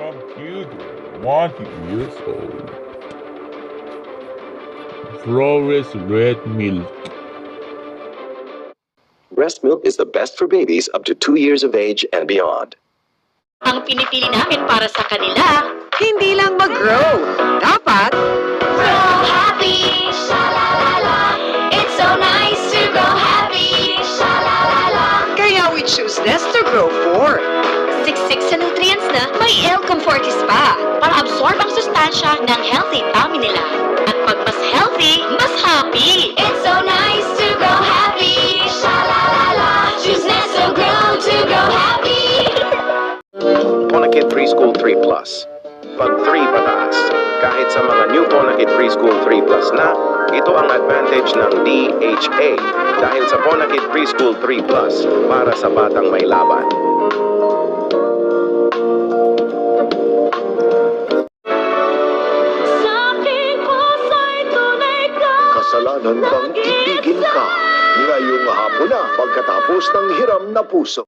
from children 1 years old. Flores red milk. Breast milk is the best for babies up to 2 years of age and beyond. Ang pinipili namin para sa kanila, Hindi lang mag-grow, dapat grow happy, sha-la-la-la. It's so nice to grow happy, sha-la-la-la. kaya we choose Nesta Grow 4. Siksik sa nutrients na may L-Comfortis pa para absorb ang sustansya ng healthy tummy nila. At pag mas healthy, mas happy. It's so nice to grow happy, sha-la-la-la. Choose Nesta Grow to grow happy. Ponakid Preschool 3 Plus. Pag 3 pataas, kahit sa mga new Ponakid Preschool 3 Plus na, ito ang advantage ng DHA dahil sa Ponakid Preschool 3 Plus para sa batang may laban. Sa aking pusa'y tunay ka. Kasalanan bang ibigin ka ngayong hapon na pagkatapos ng hiram na puso?